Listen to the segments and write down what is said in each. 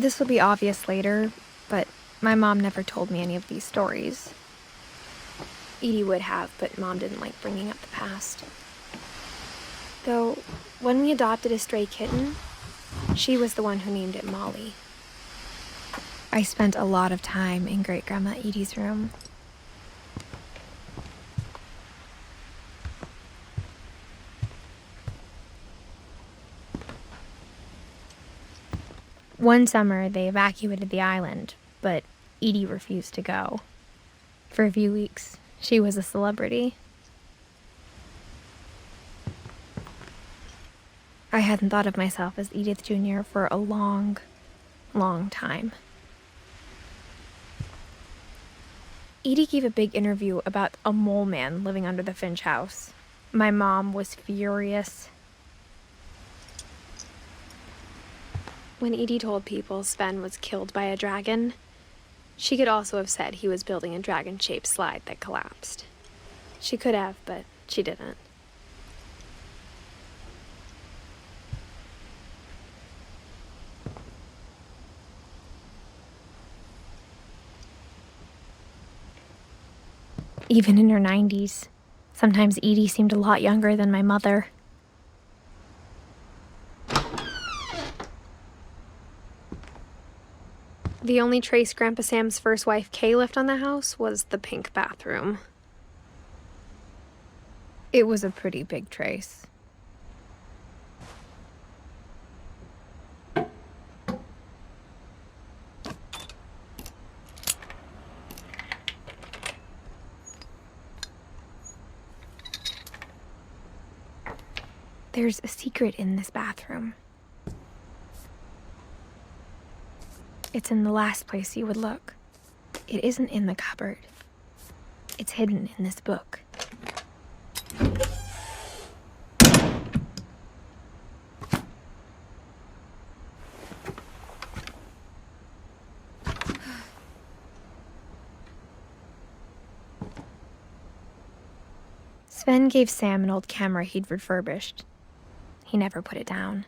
This will be obvious later, but my mom never told me any of these stories. Edie would have, but Mom didn't like bringing up the past. Though, when we adopted a stray kitten, she was the one who named it Molly. I spent a lot of time in Great-Grandma Edie's room. One summer, they evacuated the island, but Edie refused to go. For a few weeks, she was a celebrity. I hadn't thought of myself as Edith Jr. for a long, long time. Edie gave a big interview about a mole man living under the Finch house. My mom was furious. When Edie told people Sven was killed by a dragon, she could also have said he was building a dragon-shaped slide that collapsed. She could have, but she didn't. Even in her 90s, sometimes Edie seemed a lot younger than my mother. The only trace Grandpa Sam's first wife, Kay, left on the house was the pink bathroom. It was a pretty big trace. There's a secret in this bathroom. It's in the last place you would look. It isn't in the cupboard. It's hidden in this book. Sven gave Sam an old camera he'd refurbished. He never put it down.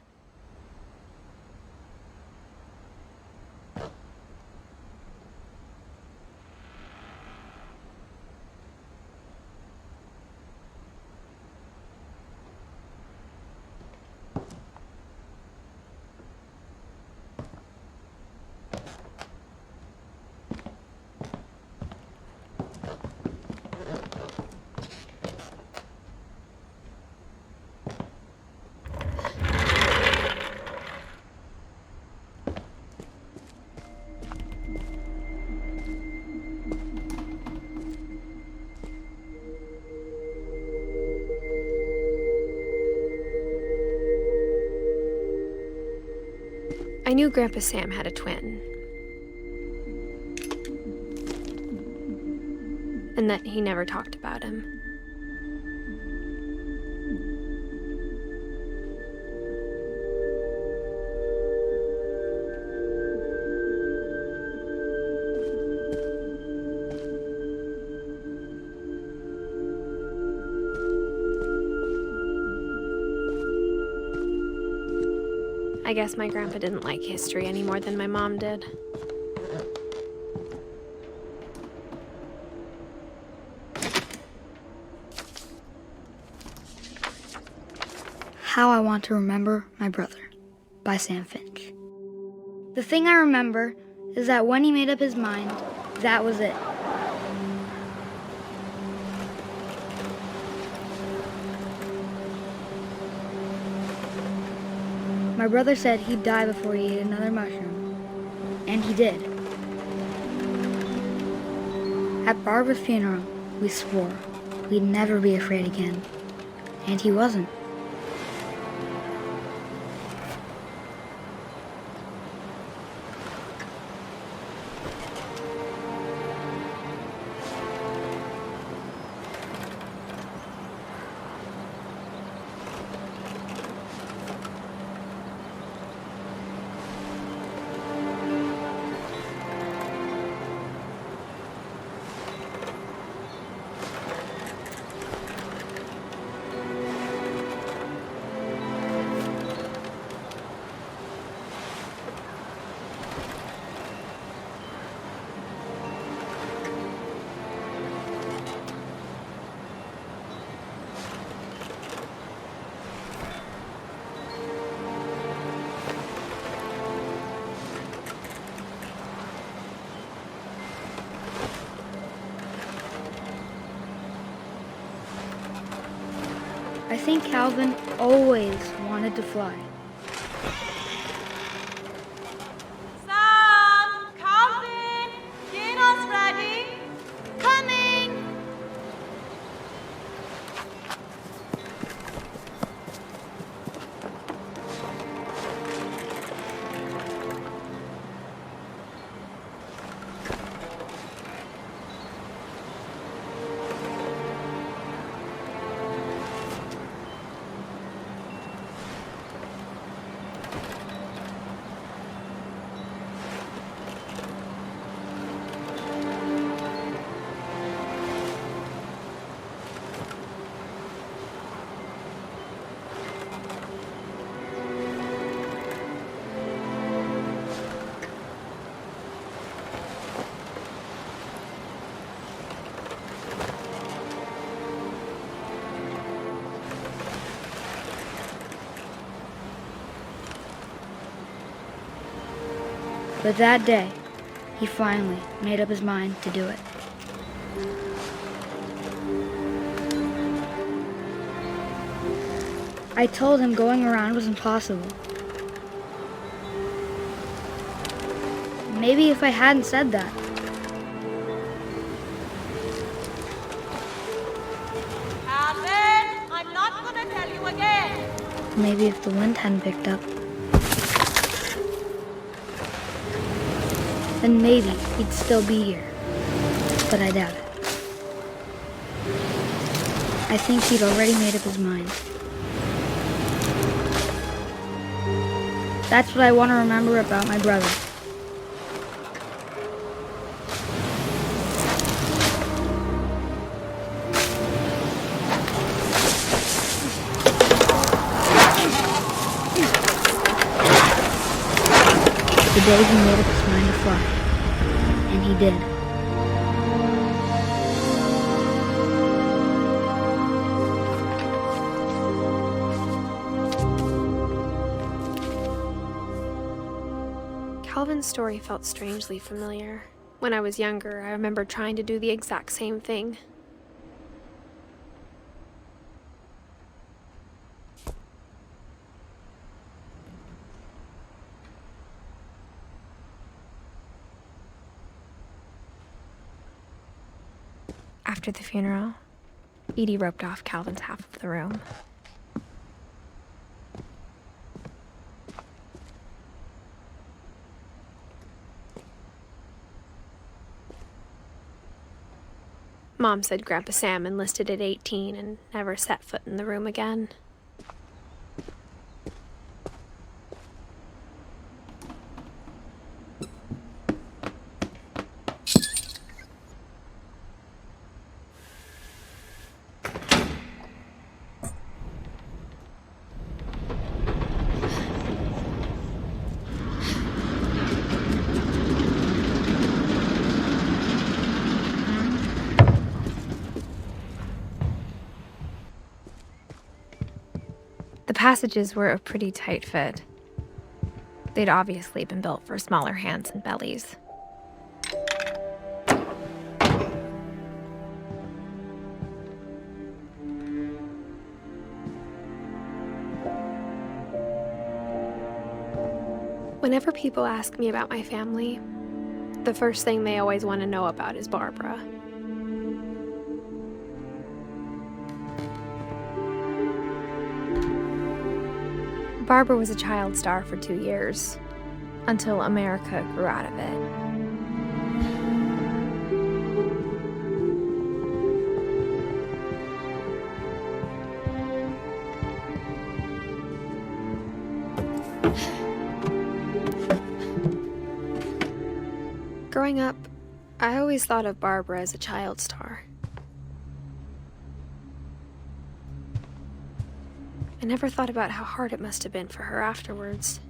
I knew Grandpa Sam had a twin. And that he never talked about him. I guess my grandpa didn't like history any more than my mom did. How I Want to Remember My Brother by Sam Finch. The thing I remember is that when he made up his mind, that was it. My brother said he'd die before he ate another mushroom, and he did. At Barbara's funeral, we swore we'd never be afraid again, and he wasn't. I think Calvin always wanted to fly. Sam! Calvin! Dinner's ready! Coming! But that day, he finally made up his mind to do it. I told him going around was impossible. Maybe if I hadn't said that, Calvin! I'm not gonna tell you again! maybe if the wind hadn't picked up, then maybe he'd still be here. But I doubt it. I think he'd already made up his mind. That's what I want to remember about my brother. The day he made up his mind to fly. And he did. Calvin's story felt strangely familiar. When I was younger, I remember trying to do the exact same thing. After the funeral, Edie roped off Calvin's half of the room. Mom said Grandpa Sam enlisted at 18 and never set foot in the room again. The passages were a pretty tight fit. They'd obviously been built for smaller hands and bellies. Whenever people ask me about my family, the first thing they always want to know about is Barbara. Barbara was a child star for 2 years, until America grew out of it. Growing up, I always thought of Barbara as a child star. I never thought about how hard it must have been for her afterwards.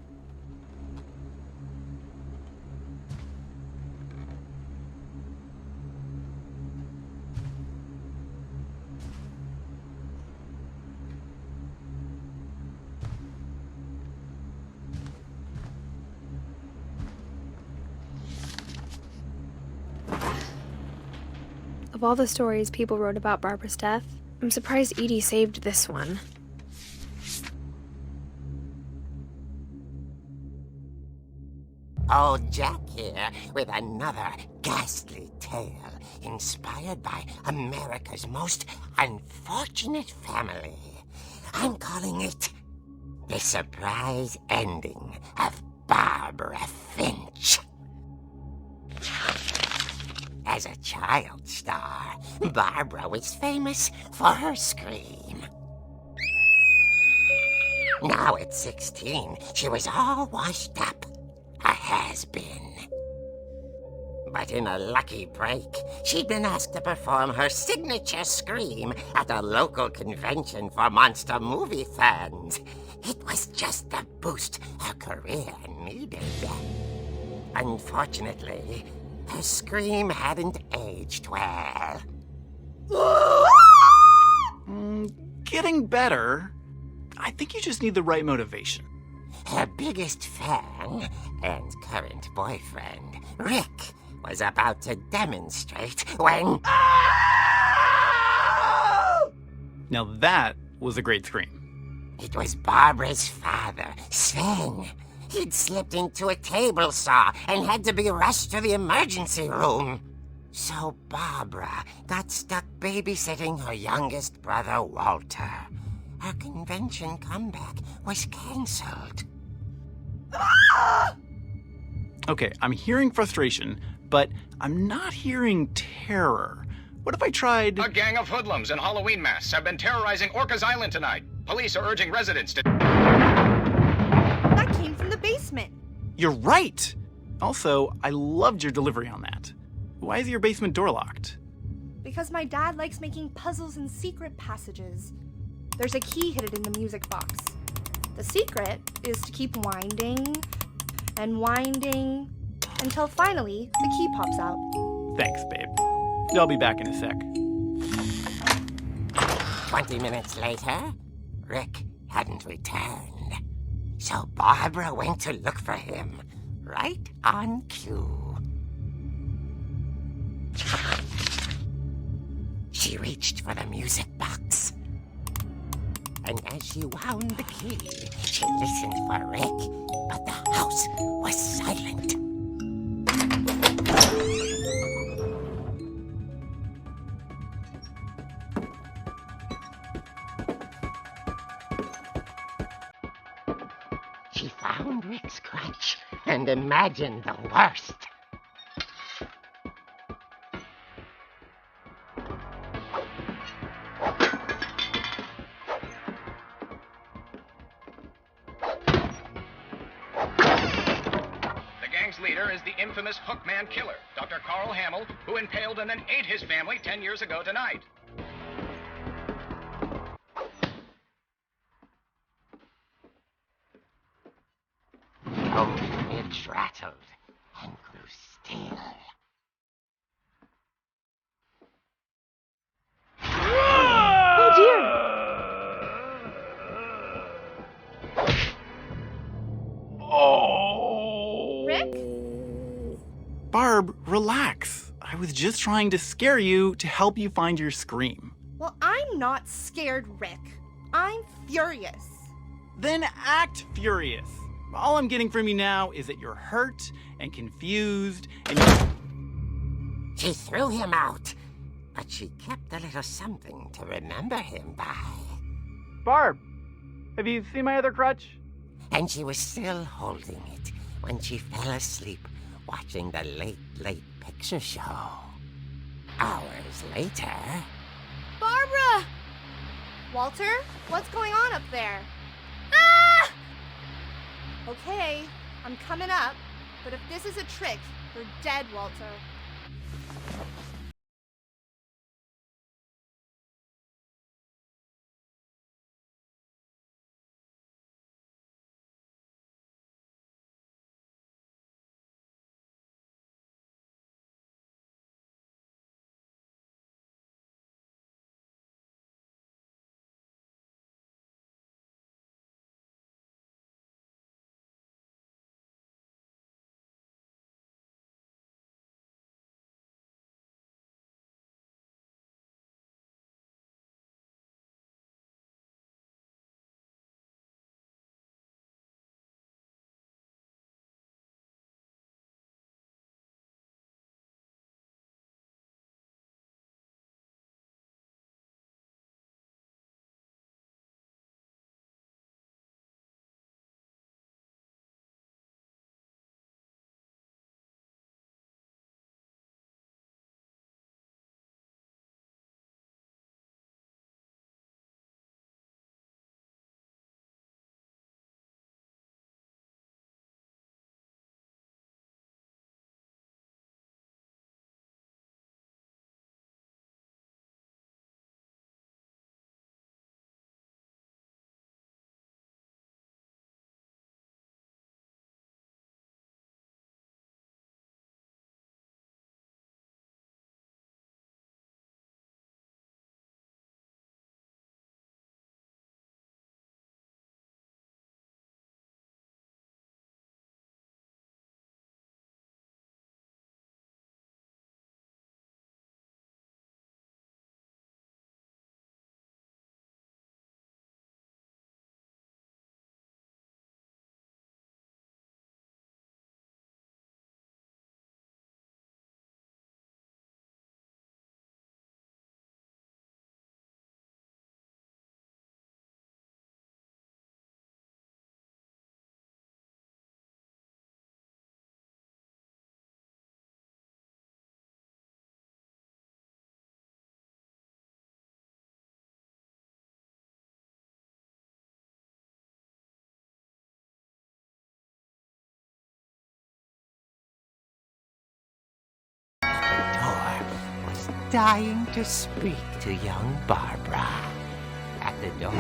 Of all the stories people wrote about Barbara's death, I'm surprised Edie saved this one. Old Jack here with another ghastly tale inspired by America's most unfortunate family. I'm calling it The Surprise Ending of Barbara Finch. As a child star, Barbara was famous for her scream. Now at 16, she was all washed up. A has-been. But in a lucky break, she'd been asked to perform her signature scream at a local convention for monster movie fans. It was just the boost her career needed. Unfortunately, her scream hadn't aged well. Getting better. I think you just need the right motivation. Her biggest fan and current boyfriend, Rick, was about to demonstrate when... Now that was a great scream. It was Barbara's father, Sven. He'd slipped into a table saw and had to be rushed to the emergency room. So Barbara got stuck babysitting her youngest brother, Walter. Her convention comeback was cancelled. Okay, I'm hearing frustration, but I'm not hearing terror. What if I tried... A gang of hoodlums in Halloween masks have been terrorizing Orcas Island tonight. Police are urging residents to... That came from the basement. You're right! Also, I loved your delivery on that. Why is your basement door locked? Because my dad likes making puzzles and secret passages. There's a key hidden in the music box. The secret is to keep winding and winding until finally the key pops out. Thanks, babe. I'll be back in a sec. 20 minutes later, Rick hadn't returned. So Barbara went to look for him, right on cue. She reached for the music box. And as she wound the key, she listened for Rick, but the house was silent. She found Rick's crutch and imagined the worst. Leader is the infamous Hookman killer, Dr. Carl Hamill, who impaled and then ate his family 10 years ago tonight. Only Midge rattled and grew still. Oh dear! Rick? Barb, relax. I was just trying to scare you to help you find your scream. Well, I'm not scared, Rick. I'm furious. Then act furious. All I'm getting from you now is that you're hurt and confused and She threw him out, but she kept a little something to remember him by. Barb, have you seen my other crutch? And she was still holding it when she fell asleep watching the Late Late Picture Show. Hours later... Barbara! Walter, what's going on up there? Ah! Okay, I'm coming up, but if this is a trick, you're dead, Walter. dying to speak to young Barbara. At the door,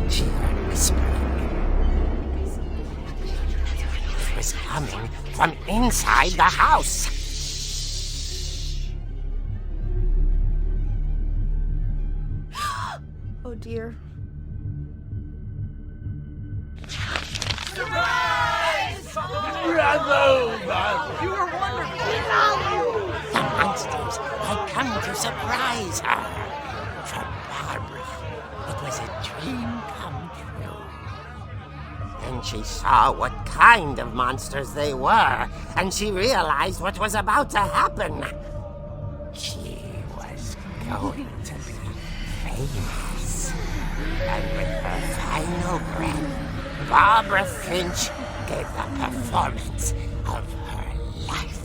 she heard whispering. It was coming from inside the house. Oh dear. The monsters had come to surprise her. For Barbara, it was a dream come true. Then she saw what kind of monsters they were, and she realized what was about to happen. She was going to be famous. And with her final breath, Barbara Finch gave the performance of her life.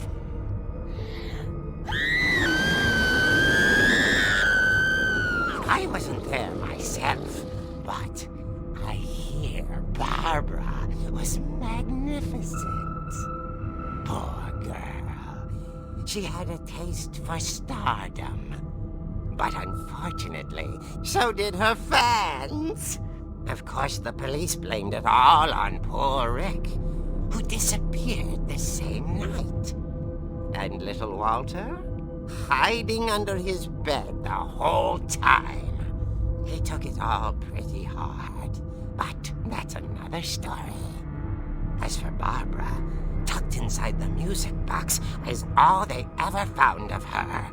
I wasn't there myself, but I hear Barbara was magnificent. Poor girl. She had a taste for stardom. But unfortunately, so did her fans. Of course, the police blamed it all on poor Rick, who disappeared the same night. And little Walter? Hiding under his bed the whole time. He took it all pretty hard, but that's another story. As for Barbara, tucked inside the music box is all they ever found of her.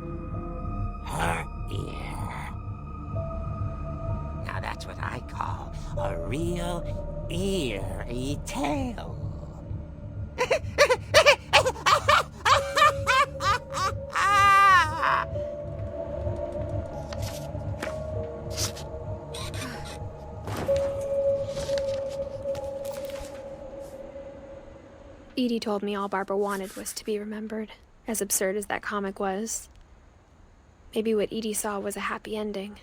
Her ear. Now that's what I call a real eerie tale. Edie told me all Barbara wanted was to be remembered, as absurd as that comic was. Maybe what Edie saw was a happy ending.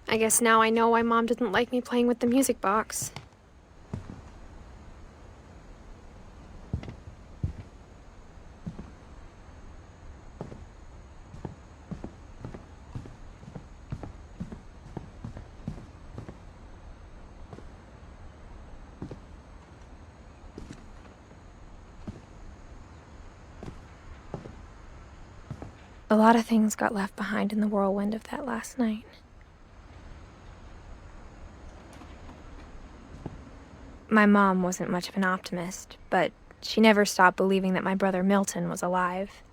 I guess now I know why Mom didn't like me playing with the music box. A lot of things got left behind in the whirlwind of that last night. My mom wasn't much of an optimist, but she never stopped believing that my brother Milton was alive.